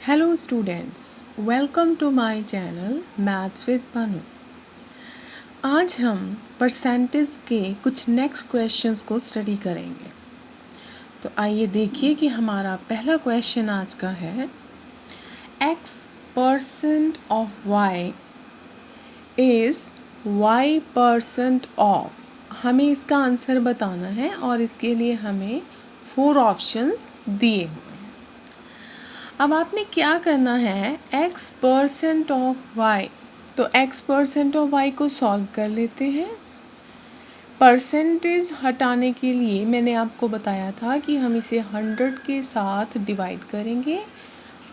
Hello students, welcome to my channel maths with Panu. आज हम percentage के कुछ नेक्स्ट क्वेश्चंस को स्टडी करेंगे। तो आइए देखिए कि हमारा पहला क्वेश्चन आज का है x% of y is y% of. हमें इसका आंसर बताना है और इसके लिए हमें 4 ऑप्शंस दिए हुए हैं। अब आपने क्या करना है, x% ऑफ y, तो x% ऑफ y को सॉल्व कर लेते हैं। परसेंटेज हटाने के लिए मैंने आपको बताया था कि हम इसे 100 के साथ डिवाइड करेंगे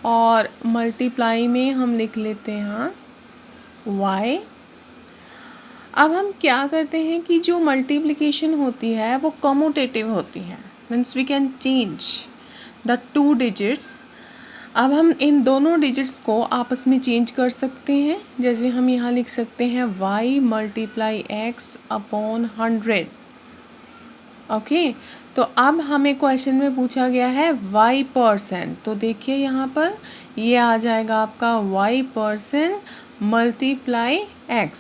और मल्टीप्लाई में हम लिख लेते हैं y। अब हम क्या करते हैं कि जो मल्टीप्लिकेशन होती है वो कम्यूटेटिव होती है, means we can change the 2 digits. अब हम इन दोनों डिजिट्स को आपस में चेंज कर सकते हैं। जैसे हम यहाँ लिख सकते हैं y multiply x upon 100। Okay, तो अब हमें क्वेश्चन में पूछा गया है y%, तो देखिए यहाँ पर ये आ जाएगा आपका y% मल्टीप्लाई x।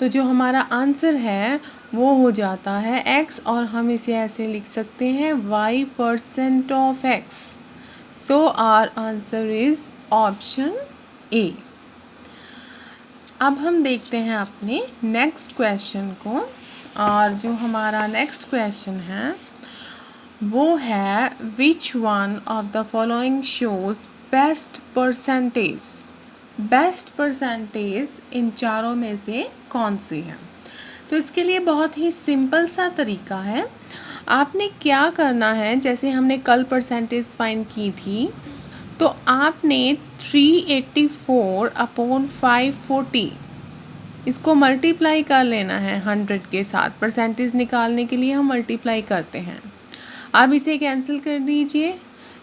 तो जो हमारा आंसर है वो हो जाता है x, और हम इसे ऐसे लिख सकते हैं y% of x। So our answer is option A। अब हम देखते हैं अपने नेक्स्ट क्वेश्चन को, और जो हमारा नेक्स्ट क्वेश्चन है वो है which one of the following shows best percentage. Best percentage in चारों में से कौन सी है? तो इसके लिए बहुत ही सिंपल सा तरीका है। आपने क्या करना है, जैसे हमने कल परसेंटेज फाइंड की थी, तो आपने 384 अपॉन 540 इसको मल्टीप्लाई कर लेना है 100 के साथ। परसेंटेज निकालने के लिए हम मल्टीप्लाई करते हैं। अब इसे कैंसिल कर दीजिए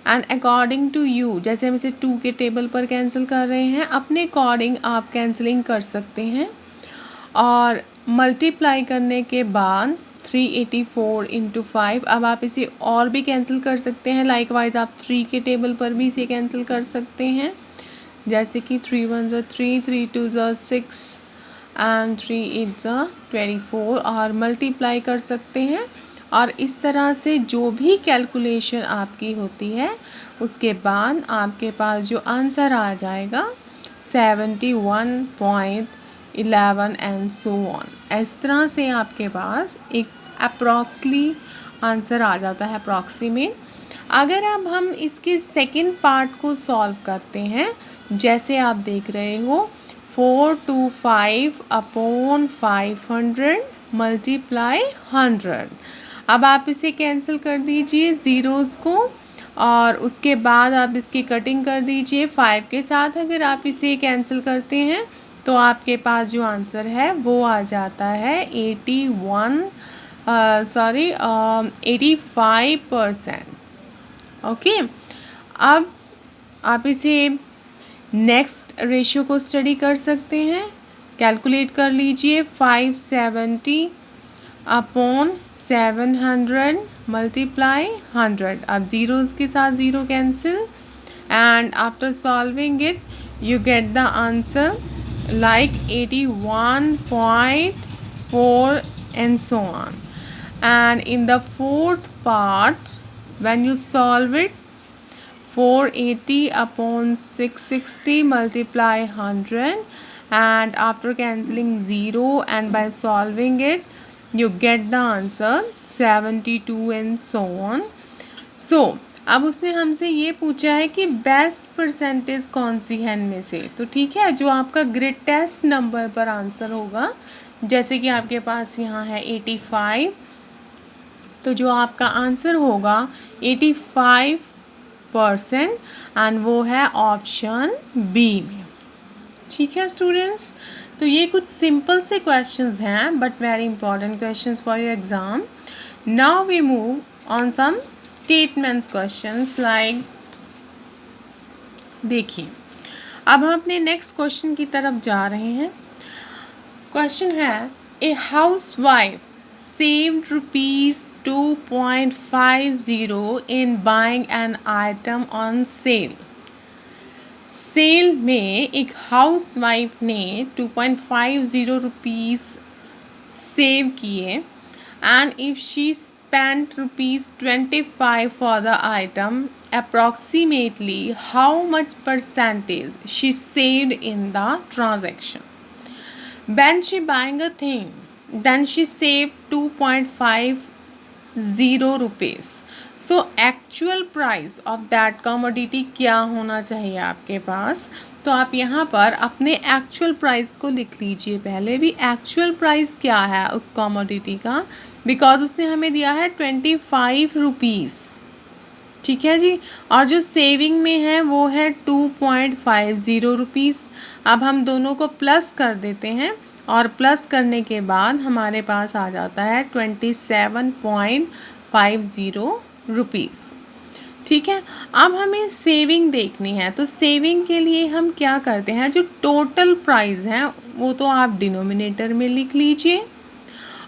एंड अकॉर्डिंग टू यू, जैसे हम इसे 2 के टेबल पर कैंसिल कर रहे हैं, अपने अकॉर्डिंग आप कैंसिलिंग कर सकते हैं। और मल्टीप्लाई करने के बाद 384 इंटू 5, अब आप इसे और भी कैंसिल कर सकते हैं। लाइकवाइज आप 3 के टेबल पर भी इसे कैंसिल कर सकते हैं, जैसे कि 3 1 ज़ा 3, 3 2 ज़ा 6 एंड 3 8 ज़ा 24, और मल्टीप्लाई कर सकते हैं। और इस तरह से जो भी कैलकुलेशन आपकी होती है उसके बाद आपके पास जो आंसर आ जाएगा 71.11 एंड सो ऑन। इस तरह से आपके पास एक अप्रॉक्सली आंसर आ जाता है, अप्रॉक्सीमेट। अगर अब हम इसके सेकंड पार्ट को सॉल्व करते हैं, जैसे आप देख रहे हो 425 अपॉन 500 मल्टीप्लाई 100। अब आप इसे कैंसिल कर दीजिए ज़ीरोज़ को, और उसके बाद आप इसकी कटिंग कर दीजिए 5 के साथ। अगर आप इसे कैंसिल करते हैं तो आपके पास जो आंसर है वो आ जाता है 85%। ओके, अब आप इसे नेक्स्ट रेशियो को स्टडी कर सकते हैं। कैलकुलेट कर लीजिए 570 अपॉन 700 मल्टीप्लाई 100। अब ज़ीरोज़ के साथ zero cancel, and after solving it you get the answer like 81.4 and so on. And in the fourth part, when you solve it, 480 upon 660 multiply 100, and after cancelling 0 and by solving it you get the answer 72 and so on. So अब उसने हमसे ये पूछा है कि best percentage कौन सी है इनमें से। तो ठीक है, जो आपका ग्रेटेस्ट नंबर पर आंसर होगा, जैसे कि आपके पास यहाँ है 85, तो जो आपका आंसर होगा 85% एंड वो है ऑप्शन बी में। ठीक है स्टूडेंट्स, तो ये कुछ सिंपल से क्वेश्चंस हैं but very important questions for your exam. Now we move on some statements questions like, देखिए अब हम अपने नेक्स्ट क्वेश्चन की तरफ जा रहे हैं। क्वेश्चन है a housewife saved ₹2.50 in buying an item on sale. Sale में एक हाउसवाइफ ने 2.50 रुपीज़ सेव किए and if she spent rupees 25 for the item, approximately how much percentage she saved in the transaction? When she buying a thing, then she saved 2.50 rupees. So actual price of that commodity क्या होना चाहिए आपके पास? तो आप यहाँ पर अपने actual price को लिख लीजिए। पहले भी एक्चुअल प्राइस क्या है उस कॉमोडिटी का, बिकॉज उसने हमें दिया है 25 रुपीज़, ठीक है जी। और जो सेविंग में है वो है 2.50 रुपीज़। अब हम दोनों को प्लस कर देते हैं और प्लस करने के बाद हमारे पास आ जाता है 27.50 रुपीज़, ठीक है। अब हमें सेविंग देखनी है, तो सेविंग के लिए हम क्या करते हैं, जो टोटल प्राइस है वो तो आप डिनोमिनेटर में लिख लीजिए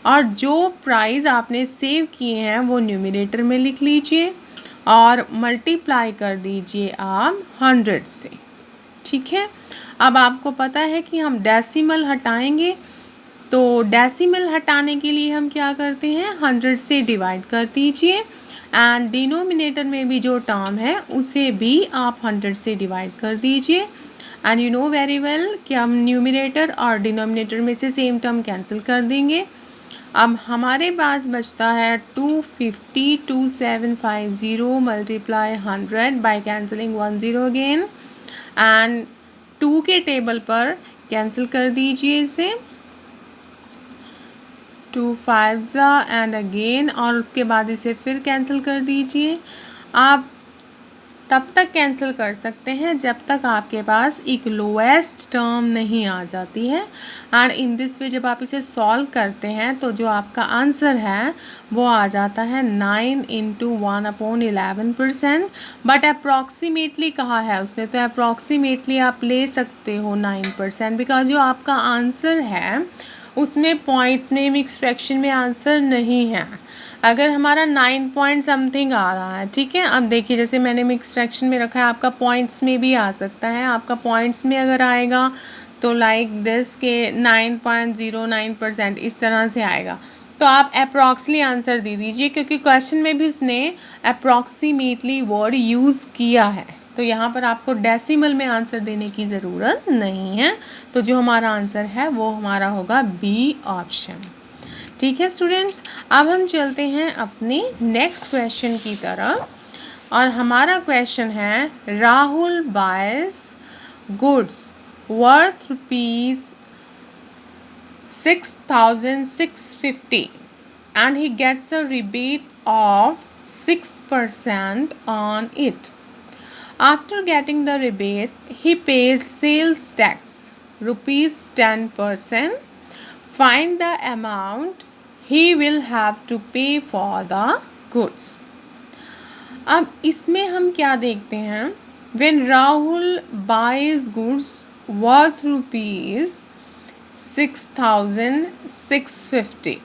और जो प्राइस आपने सेव किए हैं वो न्यूमिनेटर में लिख लीजिए और मल्टीप्लाई कर दीजिए आप 100 से, ठीक है। अब आपको पता है कि हम डेसिमल हटाएंगे, तो डेसिमल हटाने के लिए हम क्या करते हैं, 100 से डिवाइड कर दीजिए एंड डिनोमिनेटर में भी जो टर्म है उसे भी आप 100 से डिवाइड कर दीजिए। And you know very well कि हम न्यूमिनेटर और डिनोमिनेटर में से सेम टर्म कैंसिल कर देंगे। अब हमारे पास बचता है 250 multiply 100 by cancelling 1 0 again and 2 के टेबल पर कैंसिल कर दीजिए इसे, 2 5 एंड अगेन, और उसके बाद इसे फिर कैंसिल कर दीजिए। आप तब तक कैंसिल कर सकते हैं जब तक आपके पास एक लोएस्ट टर्म नहीं आ जाती है। एंड इन दिस वे जब आप इसे सॉल्व करते हैं तो जो आपका आंसर है वो आ जाता है 9 × 1/11%। बट अप्रॉक्सीमेटली कहा है उसने, तो अप्रॉक्सीमेटली आप ले सकते हो 9%, बिकॉज जो आपका आंसर है उसमें पॉइंट्स में मिक्स फ्रैक्शन में आंसर नहीं है। अगर हमारा 9 पॉइंट समथिंग आ रहा है, ठीक है, अब देखिए जैसे मैंने मिक्स फ्रैक्शन में रखा है, आपका पॉइंट्स में भी आ सकता है। आपका पॉइंट्स में अगर आएगा तो लाइक दिस के 9.09% इस तरह से आएगा, तो आप अप्रॉक्सली आंसर दे दीजिए, क्योंकि क्वेश्चन में भी उसने अप्रॉक्सीमेटली वर्ड यूज़ किया है। तो यहाँ पर आपको डेसिमल में आंसर देने की ज़रूरत नहीं है। तो जो हमारा आंसर है वो हमारा होगा बी ऑप्शन, ठीक है स्टूडेंट्स। अब हम चलते हैं अपने नेक्स्ट क्वेश्चन की तरफ और हमारा क्वेश्चन है राहुल बायस goods worth ₹6,650 and he gets a rebate of 6% on it. After getting the rebate, he pays sales tax ₹10%. Find the amount he will have to pay for the goods. अब इसमें हम क्या देखते हैं, when Rahul buys goods worth ₹6,650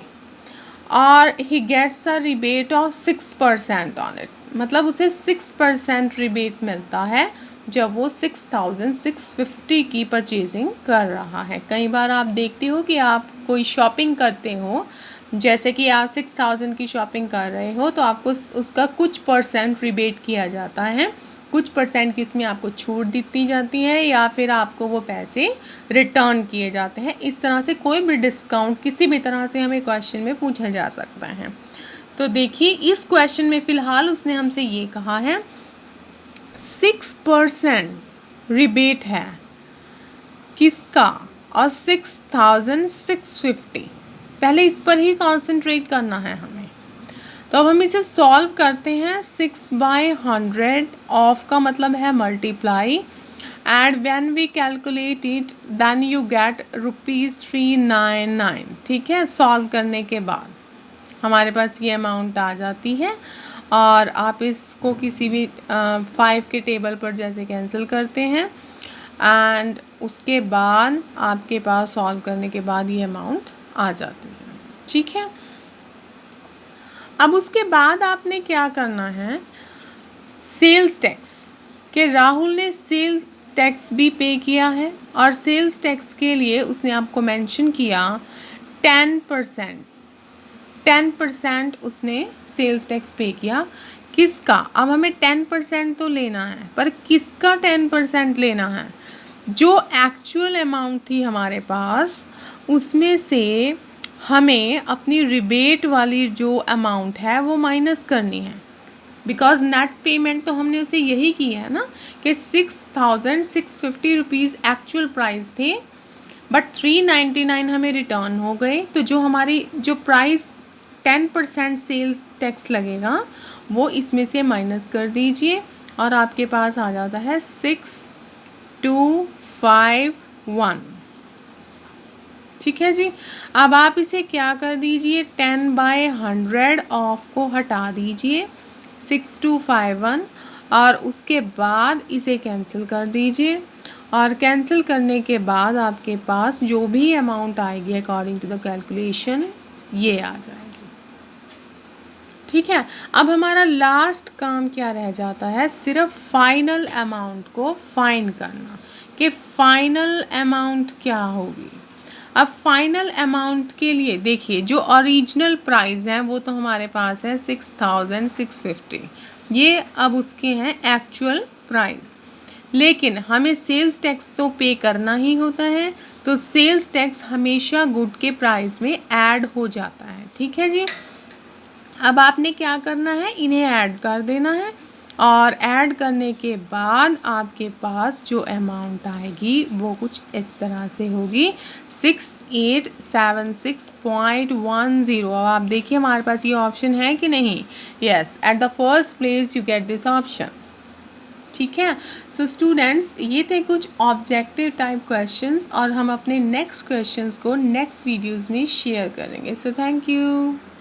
और he gets a rebate of 6% on it, मतलब उसे 6% rebate मिलता है जब वो 6,650 की परचेजिंग कर रहा है। कई बार आप देखते हो कि आप कोई शॉपिंग करते हो, जैसे कि आप 6,000 की शॉपिंग कर रहे हो तो आपको उसका कुछ परसेंट रिबेट किया जाता है, कुछ परसेंट की उसमें आपको छूट दी जाती है या फिर आपको वो पैसे रिटर्न किए जाते हैं। इस तरह से कोई भी डिस्काउंट किसी भी तरह से हमें क्वेश्चन में पूछा जा सकता है। तो देखिए इस क्वेश्चन में फ़िलहाल उसने हमसे ये कहा है 6% रिबेट है किसका, और 6,650, पहले इस पर ही कॉन्सेंट्रेट करना है हमें। तो अब हम इसे सॉल्व करते हैं। 6/100 ऑफ का मतलब है multiply and when we calculate it then you get ₹399, ठीक है। सॉल्व करने के बाद हमारे पास ये अमाउंट आ जाती है और आप इसको किसी भी 5 के टेबल पर जैसे कैंसिल करते हैं एंड उसके बाद आपके पास सॉल्व करने के बाद ये अमाउंट आ जाती है, ठीक है। अब उसके बाद आपने क्या करना है, सेल्स टैक्स, कि राहुल ने सेल्स टैक्स भी पे किया है और सेल्स टैक्स के लिए उसने आपको मेंशन किया 10%। 10% उसने सेल्स टैक्स पे किया। किसका? अब हमें 10% तो लेना है, पर किसका 10% लेना है? जो एक्चुअल अमाउंट थी हमारे पास उसमें से हमें अपनी रिबेट वाली जो अमाउंट है वो माइनस करनी है, बिकॉज नेट पेमेंट तो हमने उसे यही की है ना कि 6,650 रुपीज़ एक्चुअल प्राइस थे, बट 399 हमें रिटर्न हो गए। तो जो हमारी जो प्राइस 10% सेल्स टैक्स लगेगा वो इसमें से माइनस कर दीजिए और आपके पास आ जाता है 6251। ठीक है जी। अब आप इसे क्या कर दीजिए, 10/100 ऑफ को हटा दीजिए 6251 और उसके बाद इसे कैंसिल कर दीजिए और कैंसिल करने के बाद आपके पास जो भी अमाउंट आएगी अकॉर्डिंग टू द कैलकुलेशन ये आ जाएगी। ठीक है। अब हमारा लास्ट काम क्या रह जाता है, सिर्फ फाइनल अमाउंट को फाइंड करना कि फाइनल अमाउंट क्या होगी। अब फाइनल अमाउंट के लिए देखिए जो ओरिजिनल प्राइस है वो तो हमारे पास है 6,650, ये अब उसके हैं एक्चुअल प्राइस, लेकिन हमें सेल्स टैक्स तो पे करना ही होता है, तो सेल्स टैक्स हमेशा गुड के प्राइस में ऐड हो जाता है। ठीक है जी। अब आपने क्या करना है, इन्हें ऐड कर देना है और ऐड करने के बाद आपके पास जो अमाउंट आएगी वो कुछ इस तरह से होगी 6876.10। अब आप देखिए हमारे पास ये ऑप्शन है कि नहीं। Yes, at the first place you get this option. ठीक है। सो स्टूडेंट्स, ये थे कुछ ऑब्जेक्टिव टाइप क्वेश्चंस और हम अपने नेक्स्ट क्वेश्चंस को नेक्स्ट वीडियोस में शेयर करेंगे। So thank you.